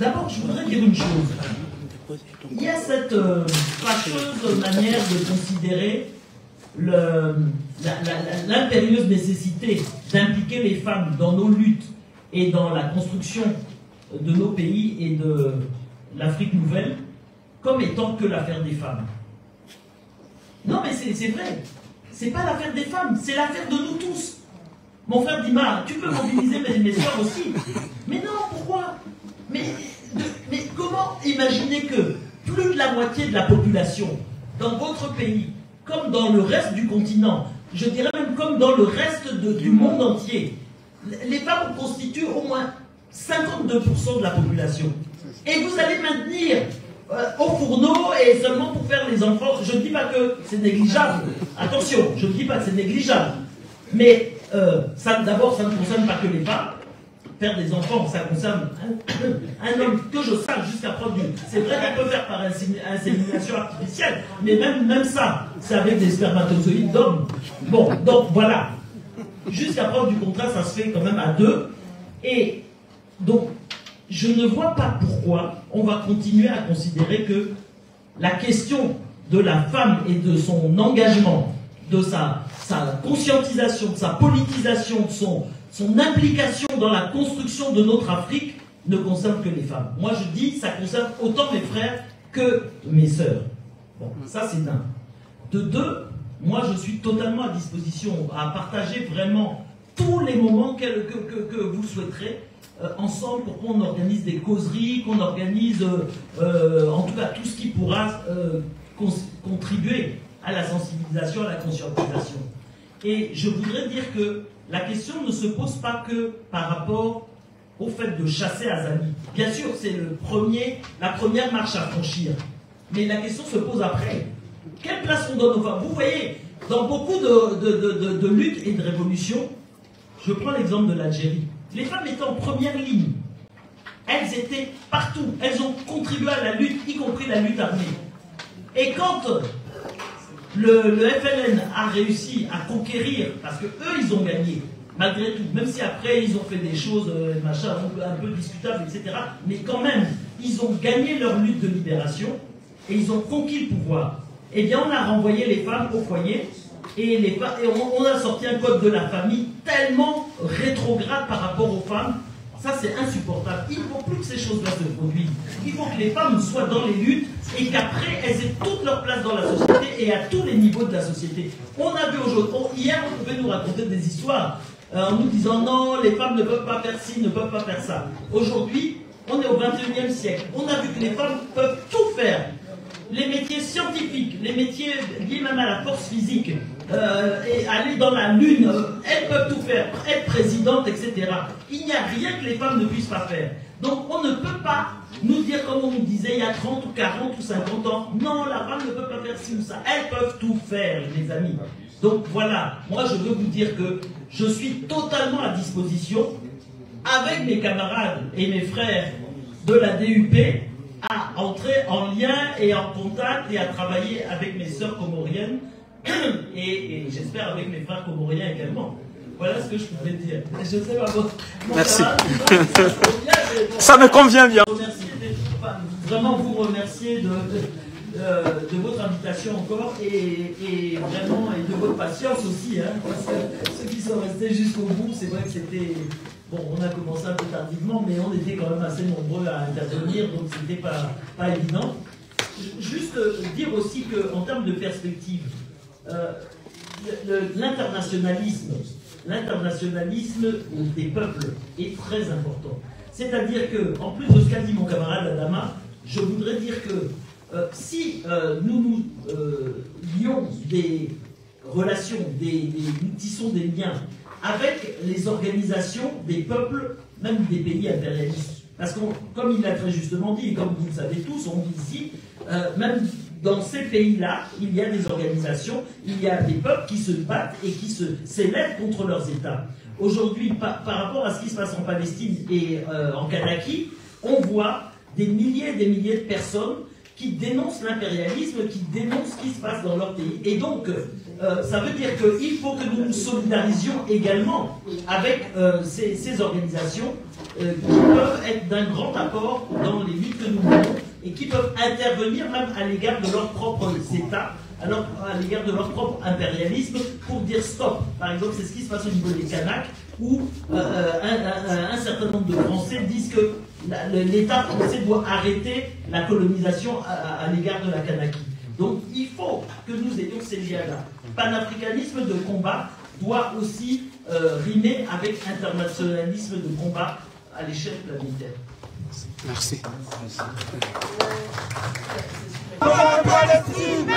d'abord, je voudrais dire une chose. Il y a cette fâcheuse manière de considérer l'impérieuse nécessité d'impliquer les femmes dans nos luttes et dans la construction de nos pays et de l'Afrique nouvelle comme étant que l'affaire des femmes. Non, mais c'est vrai. C'est pas l'affaire des femmes, c'est l'affaire de nous tous. Mon frère Dima, tu peux mobiliser mes soeurs aussi. Mais non, pourquoi? Mais comment imaginer que plus de la moitié de la population dans votre pays, comme dans le reste du continent, je dirais même comme dans le reste du monde entier, les femmes constituent au moins 52% de la population. Et vous allez maintenir au fourneau et seulement pour faire les enfants. Je ne dis pas que c'est négligeable. Attention, je ne dis pas que c'est négligeable. Mais d'abord, ça ne concerne pas que les femmes. Faire des enfants, ça concerne un homme que je sache jusqu'à preuve du. C'est vrai qu'on peut faire par insémination artificielle, mais même ça, c'est avec des spermatozoïdes d'hommes. Bon, donc voilà. Jusqu'à preuve du contraire, ça se fait quand même à deux. Et donc, je ne vois pas pourquoi on va continuer à considérer que la question de la femme et de son engagement, de sa conscientisation, de sa politisation, de son implication dans la construction de notre Afrique ne concerne que les femmes. Moi je dis, ça concerne autant mes frères que mes sœurs. Bon, ça c'est un. De deux, moi je suis totalement à disposition à partager vraiment tous les moments que vous souhaiterez ensemble pour qu'on organise des causeries, qu'on organise en tout cas tout ce qui pourra contribuer à la sensibilisation, à la conscientisation. Et je voudrais dire que la question ne se pose pas que par rapport au fait de chasser Azali. Bien sûr, c'est la première marche à franchir. Mais la question se pose après. Quelle place on donne aux femmes? Vous voyez, dans beaucoup de luttes et de révolutions, je prends l'exemple de l'Algérie. Les femmes étaient en première ligne. Elles étaient partout. Elles ont contribué à la lutte, y compris la lutte armée. Et quand le FLN a réussi à conquérir, parce que eux ils ont gagné, malgré tout, même si après ils ont fait des choses machin, un peu discutables, etc. Mais quand même, ils ont gagné leur lutte de libération et ils ont conquis le pouvoir. Eh bien, on a renvoyé les femmes au foyer et on a sorti un code de la famille tellement rétrograde par rapport aux femmes. Ça, c'est insupportable. Il ne faut plus que ces choses-là se produisent. Il faut que les femmes soient dans les luttes et qu'après, elles aient toute leur place dans la société et à tous les niveaux de la société. On a vu aujourd'hui, hier, on pouvait nous raconter des histoires en nous disant non, les femmes ne peuvent pas faire ci, ne peuvent pas faire ça. Aujourd'hui, on est au XXIe siècle. On a vu que les femmes peuvent tout faire. Les métiers scientifiques, les métiers liés même à la force physique, et aller dans la lune, elles peuvent tout faire, être présidente, etc. Il n'y a rien que les femmes ne puissent pas faire. Donc on ne peut pas nous dire comme on nous disait il y a 30 ou 40 ou 50 ans, non, la femme ne peut pas faire ci ou ça. Elles peuvent tout faire, les amis. Donc voilà, moi je veux vous dire que je suis totalement à disposition, avec mes camarades et mes frères de la DUP, à entrer en lien et en contact et à travailler avec mes sœurs comoriennes et j'espère avec mes frères comoriens également. Voilà ce que je pouvais dire. Je sais pas, merci. Ça me convient bien. Vraiment vous remercier de votre invitation encore et vraiment et de votre patience aussi. Hein, parce que ceux qui sont restés jusqu'au bout, c'est vrai que c'était... Bon, on a commencé un peu tardivement, mais on était quand même assez nombreux à intervenir, donc c'était pas évident. Juste dire aussi qu'en termes de perspective, l'internationalisme des peuples est très important. C'est-à-dire que, en plus de ce qu'a dit mon camarade Adama, je voudrais dire que si nous lions des relations, nous tissons des liens avec les organisations des peuples, même des pays impérialistes. Parce que, comme il l'a très justement dit, et comme vous le savez tous, on dit ici, même dans ces pays-là, il y a des organisations, il y a des peuples qui se battent et qui s'élèvent contre leurs États. Aujourd'hui, par rapport à ce qui se passe en Palestine et en Kanaki, on voit des milliers et des milliers de personnes qui dénoncent l'impérialisme, qui dénoncent ce qui se passe dans leur pays. Et donc, ça veut dire qu'il faut que nous nous solidarisions également avec ces organisations qui peuvent être d'un grand apport dans les luttes que nous menons et qui peuvent intervenir même à l'égard de leurs propres États, à l'égard de leur propre impérialisme, pour dire stop. Par exemple, c'est ce qui se passe au niveau des Kanaks, où un certain nombre de Français disent que l'État français doit arrêter la colonisation à l'égard de la Kanaky. Donc il faut que nous ayons ces liens-là. Panafricanisme de combat doit aussi rimer avec internationalisme de combat à l'échelle planétaire. Merci. Palestine,